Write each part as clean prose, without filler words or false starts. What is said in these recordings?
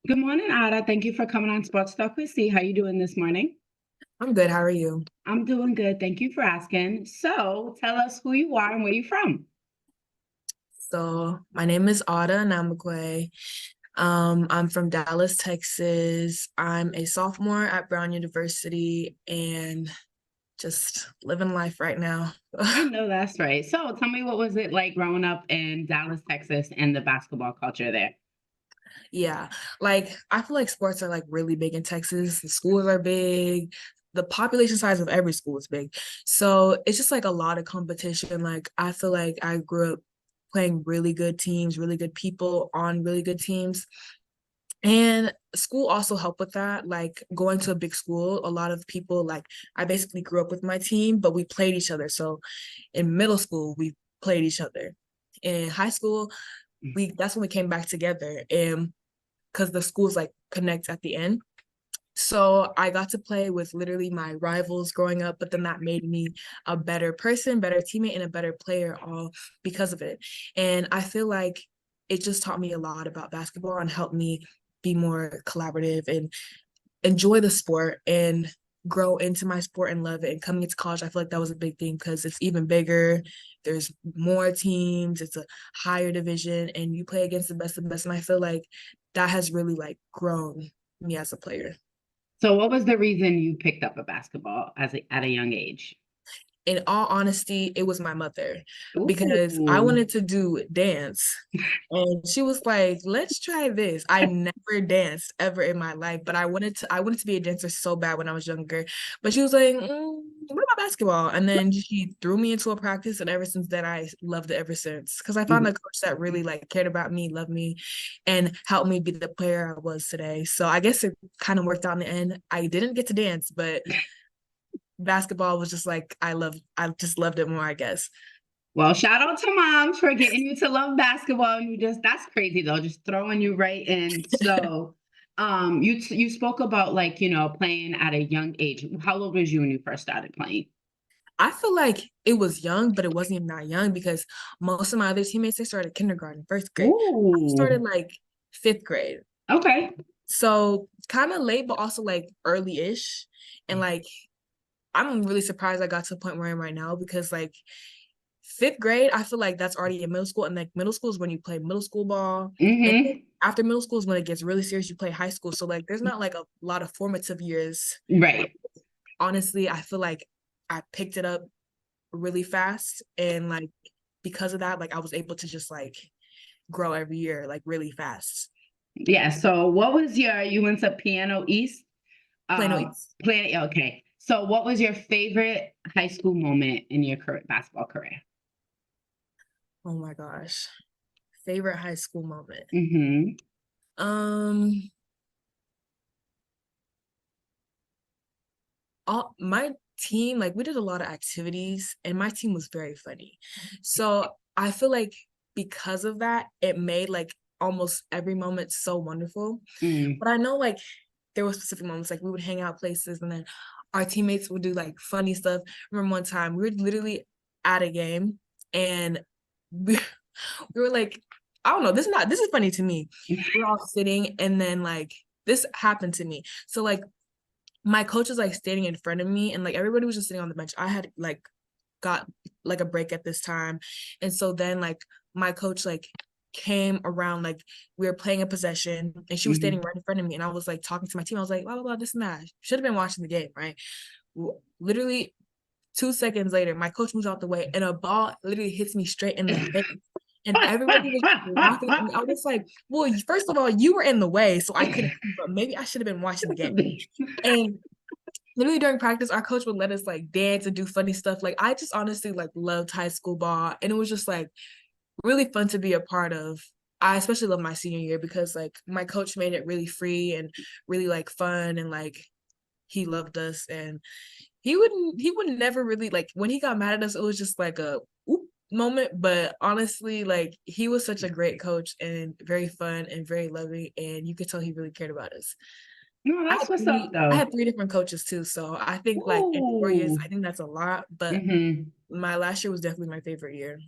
Good morning, Ada. Thank you for coming on Sports Talk with C. How you doing this morning? I'm good. How are you? I'm doing good. Thank you for asking. So tell us who you are and where you're from. So my name is Anamekwe. I'm from Dallas, Texas. I'm a sophomore at Brown University and just living life right now. I know that's right. So tell me, what was it like growing up in Dallas, Texas, and the basketball culture there? Yeah, like I feel like sports are like really big in Texas. The schools are big. The population size of every school is big. So it's just like a lot of competition. Like I feel like I grew up playing really good teams, really good people on really good teams. And school also helped with that. Like going to a big school, a lot of people like I basically grew up with my team, but we played each other. So in middle school, we played each other. In high school, we that's when we came back together. And because the schools like connect at the end. So I got to play with literally my rivals growing up, but then that made me a better person, better teammate, and a better player all because of it. And I feel like it just taught me a lot about basketball and helped me be more collaborative and enjoy the sport and grow into my sport and love it. And coming into college, I feel like that was a big thing because it's even bigger. There's more teams, it's a higher division, and you play against the best of the best. And I feel like that has really like grown me as a player. So what was the reason you picked up a basketball at a young age? In all honesty, it was my mother because I Ooh. wanted to do dance. And she was like, let's try this. I never danced ever in my life, but I wanted to be a dancer so bad when I was younger. But she was like, what about basketball? And then she threw me into a practice, and ever since then I loved it ever since. Because I found a coach that really like cared about me, loved me, and helped me be the player I was today. So I guess it kind of worked out in the end. I didn't get to dance, but basketball was just like I just loved it more, I guess. Well, shout out to moms for getting you to love basketball. And that's crazy though, just throwing you right in. So, you spoke about like, playing at a young age. How old was you when you first started playing? I feel like it was young, but it wasn't even that young because most of my other teammates they started kindergarten, first grade. I started Ooh, like fifth grade. okay. So kind of late, but also like early-ish. And like I'm really surprised I got to the point where I am right now because like fifth grade, I feel like that's already in middle school. And like middle school is when you play middle school ball. And Mm-hmm. after middle school is when it gets really serious, you play high school. So like there's not like a lot of formative years. Right. Honestly, I feel like I picked it up really fast. And like because of that, like I was able to just like grow every year like really fast. Yeah. So what was you went to Piano East? Plano Uh, East. okay. So what was your favorite high school moment in your basketball career? Oh my gosh. Favorite high school moment. Mm-hmm. Um all my team, like we did a lot of activities and my team was very funny. So I feel like because of that, it made like almost every moment so wonderful. Mm. But I know like there were specific moments like we would hang out places and then our teammates would do like funny stuff. I remember one time we were literally at a game and we, we were like, I don't know, this is funny to me. We're all sitting and then like this happened to me. So like my coach was like standing in front of me and like everybody was just sitting on the bench. I had like got like a break at this time. And so then like my coach like came around like we were playing a possession and she was standing Mm-hmm. right in front of me and I was like talking to my team. I was like, blah blah blah, this and that. Should have been watching the game, right? Literally 2 seconds later, my coach moves out the way and a ball literally hits me straight in the face. And everybody was laughing at me. I was like, well, first of all, you were in the way, so I couldn't, but maybe I should have been watching the game. And literally during practice, our coach would let us like dance and do funny stuff. Like I just honestly like loved high school ball, and it was just like really fun to be a part of. I especially love my senior year because like my coach made it really free and really like fun and like he loved us and he would never really like when he got mad at us it was just like a oop moment, but honestly like he was such a great coach and very fun and very loving and you could tell he really cared about us. No, I that's had what's up three I though. had three different coaches too, so I think like in 4 years, Ooh. I think that's a lot, but Mm-hmm. my last year was definitely my favorite year.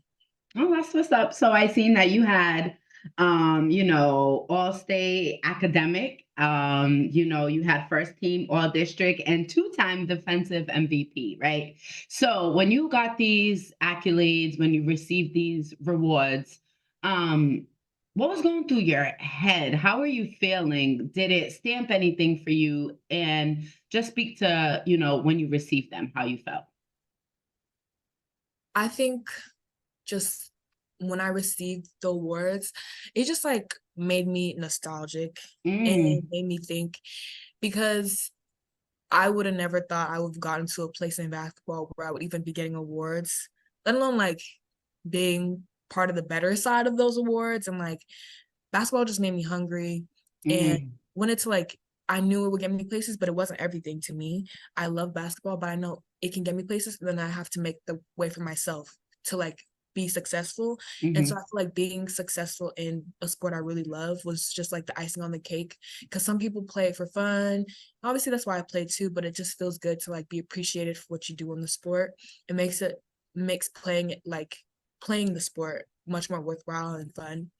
Oh, that's what's up. So I seen that you had All state academic. You had first team all district and two-time defensive MVP, right? So when you got these accolades, when you received these rewards, um, what was going through your head? How are you feeling? Did it stamp anything for you? And just speak to, when you received them, how you felt. I think just when I received the awards, it just like made me nostalgic and Mm, made me think because I would have never thought I would have gotten to a place in basketball where I would even be getting awards, let alone like being part of the better side of those awards. And like basketball just made me hungry and mm, wanted to like, I knew it would get me places, but it wasn't everything to me. I love basketball, but I know it can get me places. And then I have to make the way for myself to like be successful. And so I mhm, feel like being successful in a sport I really love was just like the icing on the cake. Because some people play it for fun. Obviously, that's why I play too, but it just feels good to like be appreciated for what you do in the sport. It makes playing it like playing the sport much more worthwhile and fun.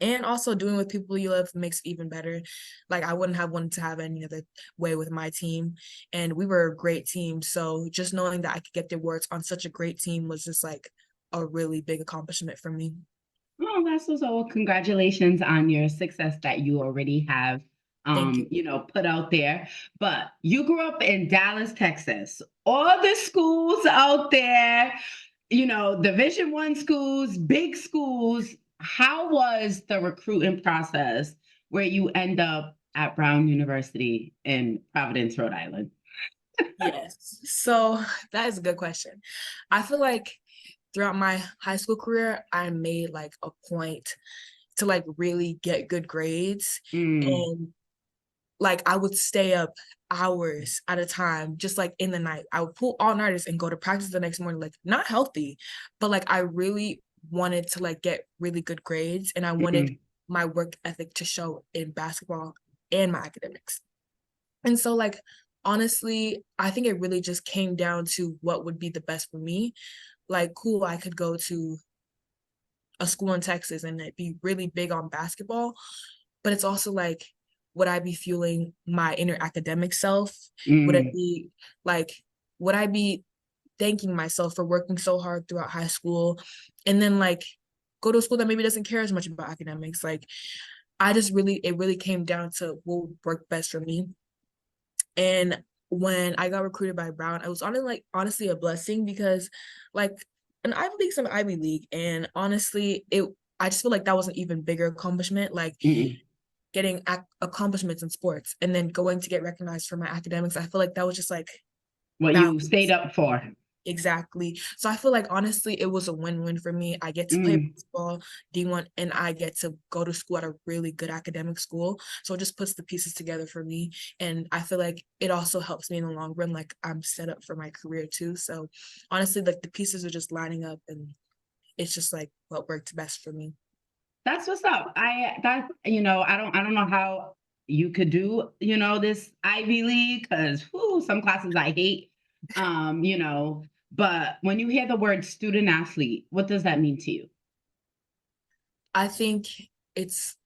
And also doing with people you love makes it even better. Like I wouldn't have wanted to have any other way with my team. And we were a great team. So just knowing that I could get the awards on such a great team was just like a really big accomplishment for me. Oh, that's so, so congratulations on your success that you already have Thank you. put out there. But you grew up in Dallas, Texas. All the schools out there, Division One schools, big schools. How was the recruiting process where you end up at Brown University in Providence, Rhode Island? Yes. So that is a good question. I feel like throughout my high school career, I made like a point to like really get good grades. Mm, And like I would stay up hours at a time, just like in the night. I would pull all nighters and go to practice the next morning, like not healthy, but like I really wanted to like get really good grades and I wanted mm. my work ethic to show in basketball and my academics. And so like honestly, I think it really just came down to what would be the best for me. Like cool, I could go to a school in Texas and it'd be really big on basketball, but it's also like, would I be fueling my inner academic self? Would it Mm. be like, would I be thanking myself for working so hard throughout high school and then like go to a school that maybe doesn't care as much about academics? Like, it really came down to what would work best for me. And when I got recruited by Brown, it was honestly a blessing because like an Ivy League's an Ivy League. And honestly, I just feel like that was an even bigger accomplishment. Like Mm. getting accomplishments in sports and then going to get recognized for my academics. I feel like that was just like What you stayed balance. up for. Exactly. So I feel like honestly, it was a win-win for me. I get to play Mm. basketball, D1, and I get to go to school at a really good academic school. So it just puts the pieces together for me. And I feel like it also helps me in the long run. Like I'm set up for my career too. So honestly, like the pieces are just lining up and it's just like what worked best for me. That's what's up. I don't know how you could do, this Ivy League because some classes I hate. But when you hear the word student athlete, what does that mean to you? I think it's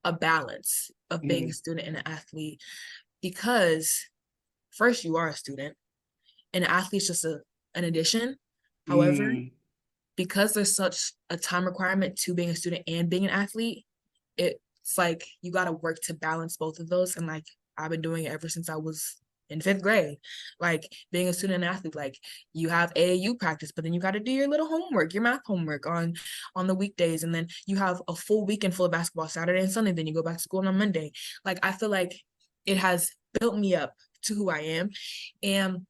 a balance of being a Mm, student and an athlete because first you are a student and an athlete's just an addition. However, mm. because there's such a time requirement to being a student and being an athlete, it's like you got to work to balance both of those. And like I've been doing it ever since I was in fifth grade. Like being a student and athlete, like you have AAU practice, but then you got to do your little homework, your math homework on the weekdays, and then you have a full weekend full of basketball Saturday and Sunday. Then you go back to school on Monday. Like I feel like it has built me up to who I am, and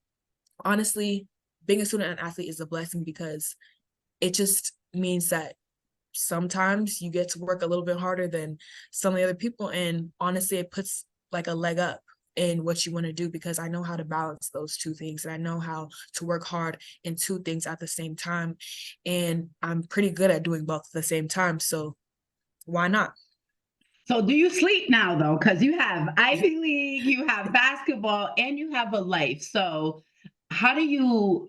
honestly, being a student and athlete is a blessing because it just means that sometimes you get to work a little bit harder than some of the other people. And honestly, it puts like a leg up in what you want to do because I know how to balance those two things and I know how to work hard in two things at the same time. And I'm pretty good at doing both at the same time. So why not? So do you sleep now though? Because you have Ivy League, you have basketball, and you have a life. So how do you,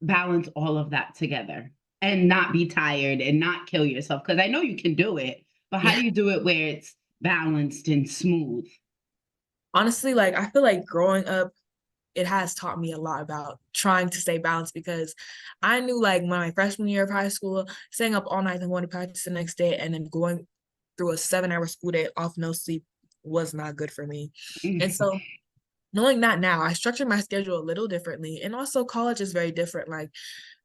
balance all of that together? and not be tired and not kill yourself? Because I know you can do it, but how Yeah. do you do it where it's balanced and smooth? Honestly, like I feel like growing up, it has taught me a lot about trying to stay balanced because I knew like my freshman year of high school, staying up all night and going to practice the next day and then going through a 7-hour school day off no sleep was not good for me. And so knowing that now, I structure my schedule a little differently. And also college is very different. Like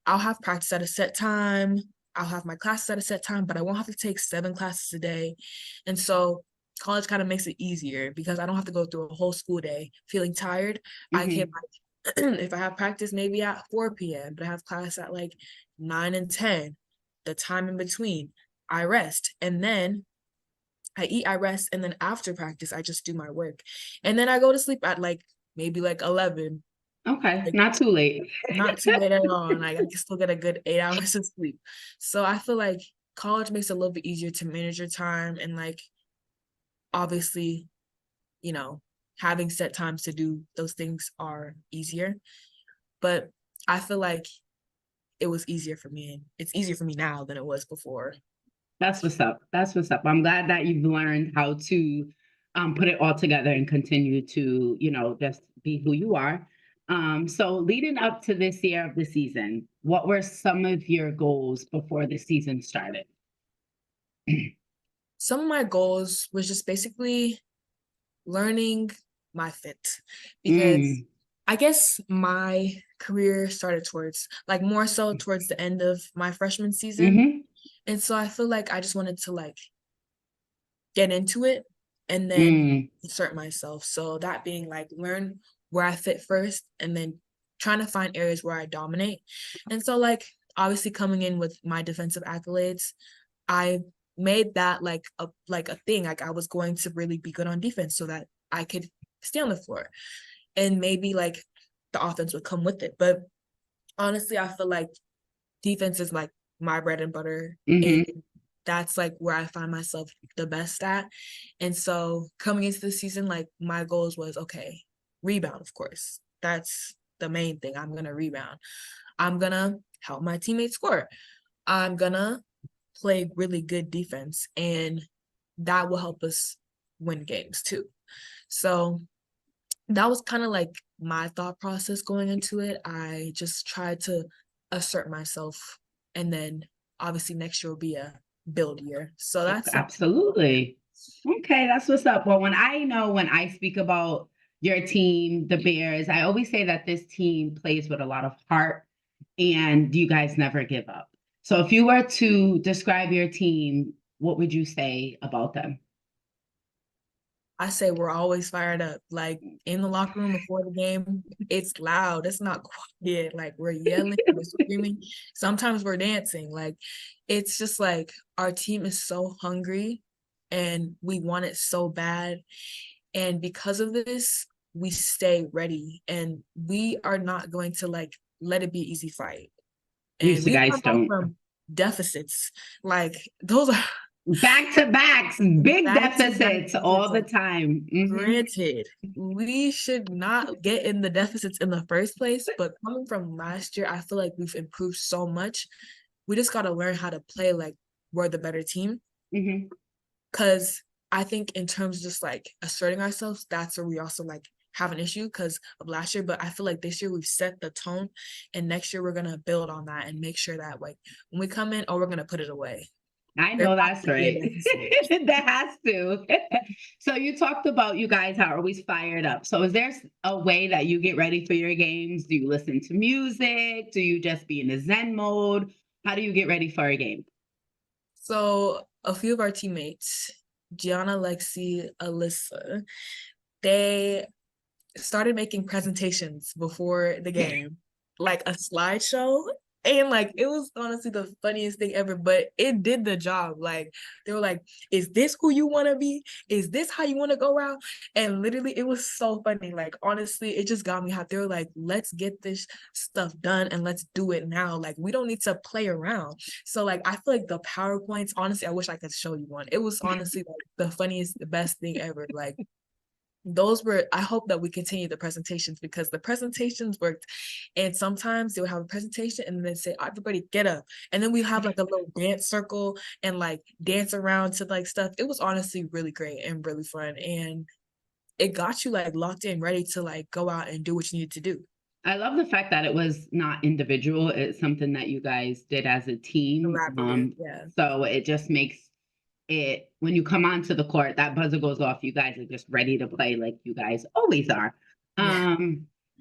I'll have practice at a set time, I'll have my classes at a set time, but I won't have to take 7 classes a day. And so college kind of makes it easier because I don't have to go through a whole school day feeling tired. I can Mhm. like if I have practice maybe at 4 p.m., but I have class at like 9 and 10, the time in between, I rest. And then I eat, I rest, and then after practice, I just do my work. And then I go to sleep at like maybe like 11, Okay, like not too late. not too late at all. And like, I can still get a good 8 hours of sleep. So I feel like college makes it a little bit easier to manage your time and like obviously, you know, having set times to do those things are easier. But I feel like it was easier for me and it's easier for me now than it was before. That's what's up. That's what's up. I'm glad that you've learned how to put it all together and continue to, just be who you are. So leading up to this year of the season, what were some of your goals before the season started? Some of my goals was just basically learning my fit because Mm, I guess my career started towards like more so towards the end of my freshman season. mm-hmm, And so I feel like I just wanted to like get into it and then mm, insert myself. So that being like learn where I fit first and then trying to find areas where I dominate. And so like obviously coming in with my defensive accolades, I made that like a thing. Like I was going to really be good on defense so that I could stay on the floor. And maybe like the offense would come with it. But honestly, I feel like defense is like my bread and butter. And mm-hmm. that's like where I find myself the best at. And so coming into the season, like my goals was okay, rebound, of course. That's the main thing. I'm gonna rebound. I'm gonna help my teammates score. I'm gonna play really good defense, and that will help us win games too. So that was kind of like my thought process going into it. I just tried to assert myself, and then obviously next year will be a build year. So that's it. Absolutely. Okay, that's what's up. Well, when I speak about your team, the Bears, I always say that this team plays with a lot of heart and you guys never give up. So if you were to describe your team, what would you say about them? I say we're always fired up. Like in the locker room before the game, it's loud. It's not quiet. Like we're yelling, we're screaming. Sometimes we're dancing. Like it's just like our team is so hungry and we want it so bad. And because of this, we stay ready and we are not going to like let it be an easy fight. And Usually we've come guys back don't. from deficits. Like those are Back to backs, big back to back deficits all deficits. the Like time. granted, we should not get in the deficits in the first place, but coming from last year, I feel like we've improved so much. We just got to learn how to play like we're the better team. Mhm. Because I think in terms of just like asserting ourselves, that's where we also like have an issue because of last year. But I feel like this year we've set the tone, and next year we're gonna build on that and make sure that like when we come in, oh, we're gonna put it away. I There know has that's to be a right. deficit. That has to. So you talked about you guys are always fired up. So is there a way that you get ready for your games? Do you listen to music? Do you just be in a Zen mode? How do you get ready for a game? So a few of our teammates, Gianna, Lexi, Alyssa, they started making presentations before the game, like a slideshow. And like it was honestly the funniest thing ever, but it did the job. Like they were like, "Is this who you want to be? Is this how you want to go out?" And literally, it was so funny. Like honestly, it just got me hot. They were like, "Let's get this stuff done and let's do it now. Like we don't need to play around." So like I feel like the PowerPoints. Honestly, I wish I could show you one. It was honestly like the funniest, the best thing ever. Like I hope that we continue the presentations because the presentations worked. And sometimes they would have a presentation and then say, everybody get up. And then we have like a little dance circle and like dance around to like stuff. It was honestly really great and really fun. And it got you like locked in, ready to like go out and do what you need to do. I love the fact that it was not individual. It's something that you guys did as a team. Collaborative, yeah. So it just makes it, when you come onto the court, that buzzer goes off. You guys are just ready to play like you guys always are. Yeah.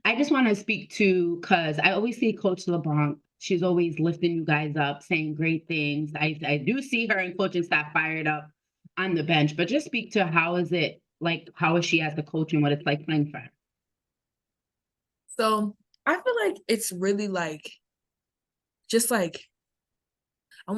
I just want to speak to, because I always see Coach LeBlanc. She's always lifting you guys up, saying great things. I do see her and coaching staff fired up on the bench, but just speak to how is it like, how is she as a coach and what it's like playing for her? So I feel like it's really like, just like, I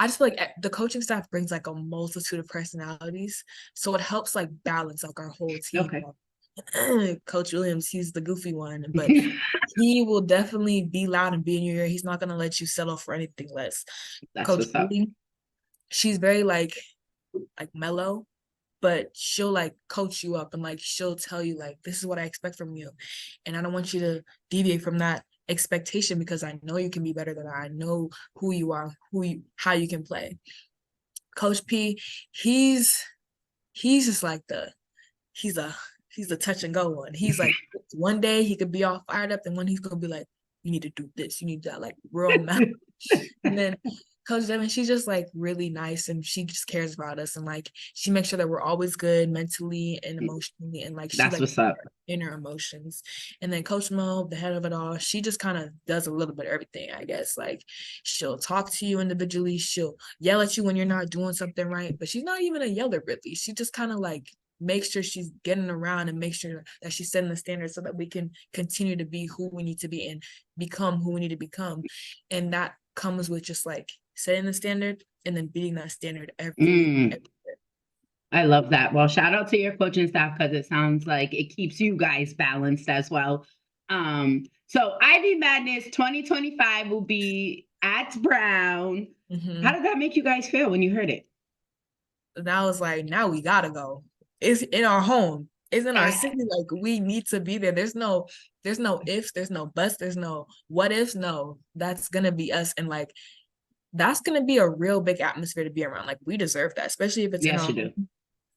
just feel like the coaching staff brings like a multitude of personalities. So it helps like balance like our whole team. Okay. Coach Williams, he's the goofy one, but he will definitely be loud and be in your ear. He's not gonna let you settle for anything less. That's Coach what's up. Lee, she's very like mellow, but she'll like coach you up and like she'll tell you like this is what I expect from you. And I don't want you to deviate from that expectation because I know you can be better than I know who you are, how you can play. Coach P, he's just like he's a touch and go one. He's like one day he could be all fired up and when he's gonna be like, you need to do this, you need that like real mouth. And then Coach Devin, she's just like really nice and she just cares about us and like she makes sure that we're always good mentally and emotionally and like she That's like what's up. inner emotions. And then Coach Mo, the head of it all, she just kind of does a little bit of everything, I guess. Like she'll talk to you individually, she'll yell at you when you're not doing something right, but she's not even a yeller really. She just kind of like make sure she's getting around and make sure that she's setting the standards so that we can continue to be who we need to be and become who we need to become. And that comes with just like setting the standard and then beating that standard every I love that. Well, shout out to your coaching staff because it sounds like it keeps you guys balanced as well. So Ivy Madness 2025 will be at Brown. How did that make you guys feel when you heard it? And I was like, now we gotta go. It's in our home. It's in our city. Like we need to be there. There's no ifs, there's no buts, there's no what ifs. No, that's gonna be us. And like that's gonna be a real big atmosphere to be around. Like we deserve that, especially if it's in Yes, our you do. home.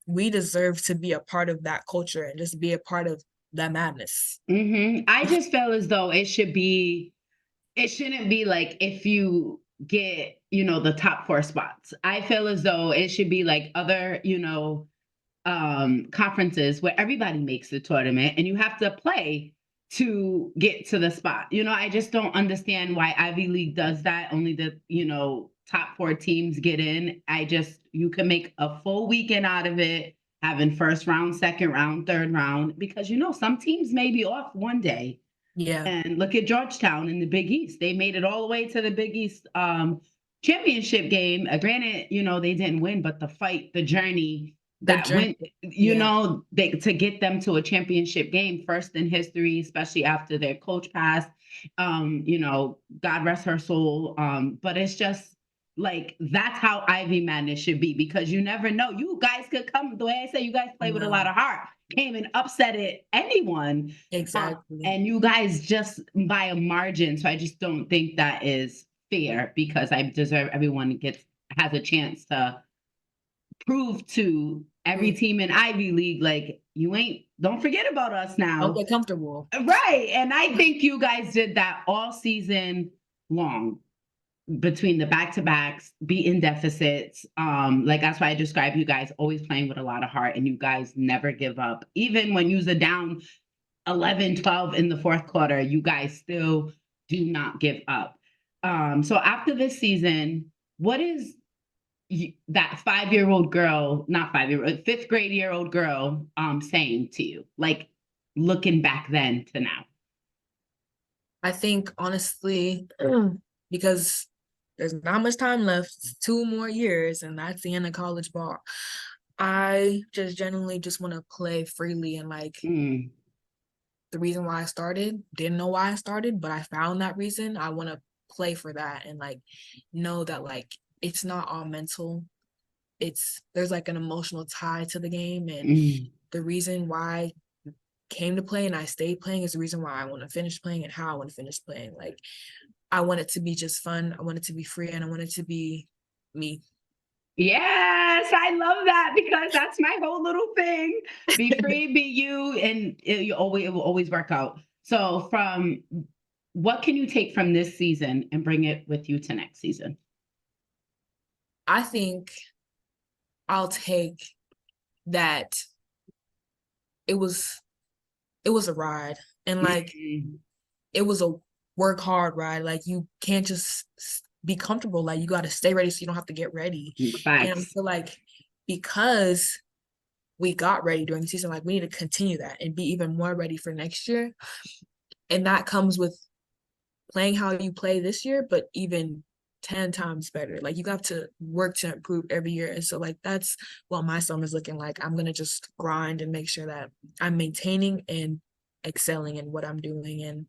We deserve to be a part of that culture and just be a part of that madness. I just feel as though it shouldn't be like if you get, the top four spots. I feel as though it should be like other, conferences where everybody makes the tournament and you have to play to get to the spot. I just don't understand why Ivy League does that. Only the, top four teams get in. You can make a full weekend out of it, having first round, second round, third round, because, some teams may be off one day. Yeah. And look at Georgetown in the Big East. They made it all the way to the Big East championship game. Granted, they didn't win, but the fight, the journey went, to get them to a championship game, first in history, especially after their coach passed. God rest her soul. But it's just like that's how Ivy Madness should be because you never know. You guys could come. The way I say, you guys play with a lot of heart. Came and upset it anyone. Exactly. And you guys just by a margin. So I just don't think that is fair because I deserve everyone has a chance to prove to every team in Ivy League, like don't forget about us now. Don't get comfortable. Right. And I think you guys did that all season long between the back-to-backs, beating deficits. Like that's why I describe you guys always playing with a lot of heart and you guys never give up. Even when you're down 11-12 in the fourth quarter, you guys still do not give up. So after this season, what is that 5-year-old girl, not 5-year-old, fifth grade year old girl saying to you, like looking back then to now? I think honestly, because there's not much time left, 2 more years, and that's the end of college ball. I just genuinely just want to play freely and like the reason why I started, didn't know why I started, but I found that reason. I want to play for that and like know that like it's not all mental. There's like an emotional tie to the game and the reason why I came to play and I stayed playing is the reason why I want to finish playing and how I want to finish playing. Like, I want it to be just fun. I want it to be free, and I want it to be me. Yes, I love that because that's my whole little thing. Be free, be you, and it will always work out. So, from what can you take from this season and bring it with you to next season? I think I'll take that it was a ride, and like Mhm. it was a work hard ride. Like, you can't just be comfortable. Like, you got to stay ready so you don't have to get ready. And I Facts. feel like because we got ready during the season, like, we need to continue that and be even more ready for next year. And that comes with playing how you play this year, but even 10 times better. Like, you have to work to improve every year. And so, like, that's what my summer is looking like. I'm going to just grind and make sure that I'm maintaining and excelling in what I'm doing. And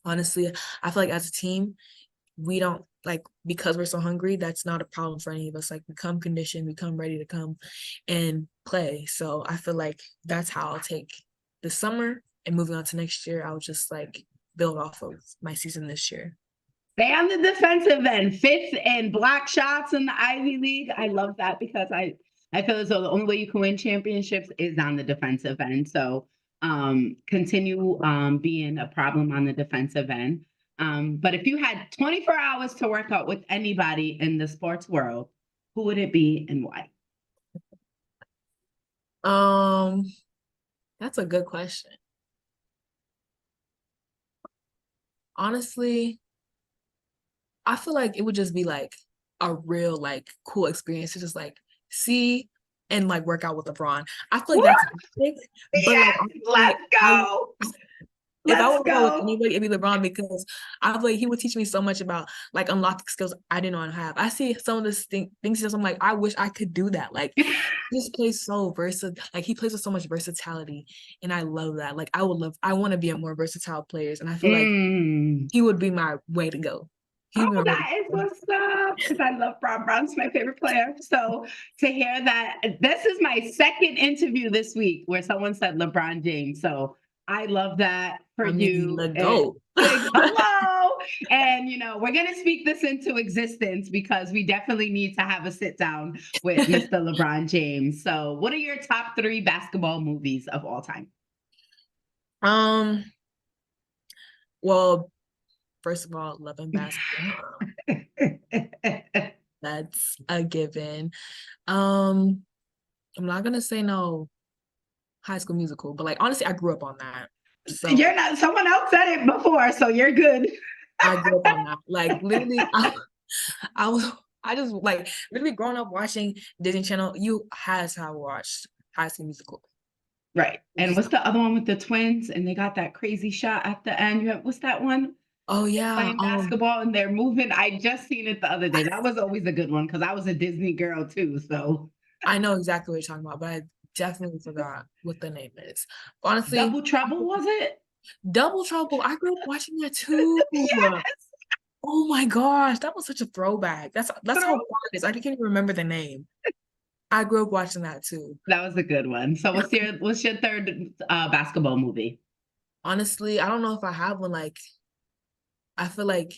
honestly, I feel like as a team, we don't, like, because we're so hungry, that's not a problem for any of us. Like, we come conditioned, we come ready to come and play. So I feel like that's how I'll take the summer, and moving on to next year, I'll just like build off of my season this year. Stay on the defensive end, fifth and block shots in the Ivy League. I love that because I feel as though the only way you can win championships is on the defensive end. So continue being a problem on the defensive end. But if you had 24 hours to work out with anybody in the sports world, who would it be and why? Um, that's a good question. Honestly, I feel like it would just be like a real like cool experience to just like see and like work out with LeBron. I feel like What? that's basic, but like Yes, honestly, let's go. if I Let's would go with go. anybody, it'd be LeBron, because I feel like he would teach me so much about like unlocking skills I didn't know I have. I see some of this things he does. I'm like, I wish I could do that. Like, he just plays so versatile. Like, he plays with so much versatility, and I love that. Like, I want to be a more versatile player, and I feel like Mm. he would be my way to go. He Oh, would be my way that is to go. what's up. Because I love Brown. Brown's my favorite player. So to hear that, this is my second interview this week where someone said LeBron James. So I love that for I mean, you. the And GOAT. hello. And we're gonna speak this into existence because we definitely need to have a sit down with Mr. LeBron James. So what are your top three basketball movies of all time? um, well, first of all, loving basketball. That's a given. Um, I'm not gonna say no High School Musical, but like honestly, I grew up on that. So You're not, someone else said it before, so you're good. I grew up on that. Like, literally, I was I just like literally growing up watching Disney Channel. You has how I watched High School Musical. Right. And what's the other one with the twins? And they got that crazy shot at the end. What's that one? Oh They're yeah. playing basketball and they're moving. I just seen it the other day. That was always a good one because I was a Disney girl too. So I know exactly what you're talking about, but I definitely forgot what the name is. Honestly, Double Trouble, was it? Double Trouble. I grew up watching that too. Yes. Oh my gosh, that was such a throwback. That's how Throw. far it is. I can't even remember the name. I grew up watching that too. That was a good one. So what's your third basketball movie? Honestly, I don't know if I have one. Like, I feel like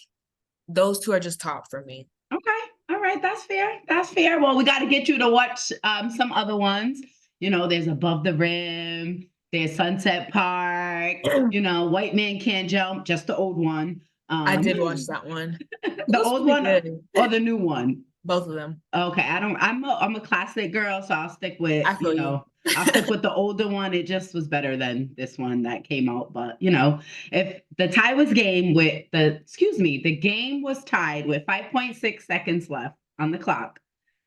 those two are just top for me. Okay. All right. That's fair. That's fair. Well, we got to get you to watch some other ones. There's Above the Rim, there's Sunset Park, White Man Can't Jump, just the old one. I Um, did watch that one. It the was old pretty one good. or the new one? Both of them. Okay. I'm a classic girl, so I'll stick with, I feel you. I'll stick with the older one. It just was better than this one that came out. But if the game was tied with 5.6 seconds left on the clock,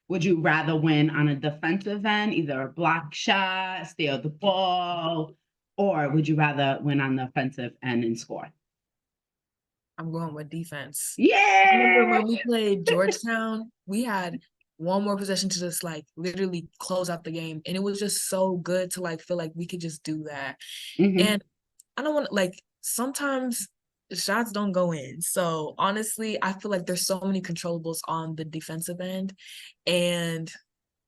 would you rather win on a defensive end, either a block shot, steal the ball, or would you rather win on the offensive end and score? I'm going with defense. I remember Yeah. when we played Georgetown, we had one more possession to just like literally close out the game. And it was just so good to like feel like we could just do that. Hmm. And I don't want to, like, sometimes shots don't go in. So honestly, I feel like there's so many controllables on the defensive end. And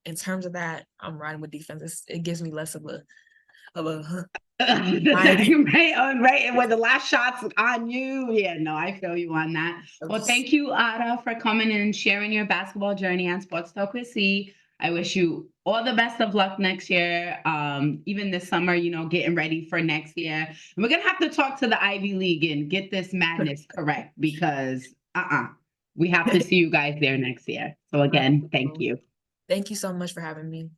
in terms of that, I'm riding with defense. It gives me less of a of a Right, and when the last shot's on you, yeah, no, I feel you on that. of Well, just thank you, Ada, for coming and sharing your basketball journey on Sports Talk with C. I wish you all the best of luck next year. Even this summer, getting ready for next year. And we're gonna have to talk to the Ivy League and get this madness correct because we have to see you guys there next year. So again, thank you. Thank you so much for having me.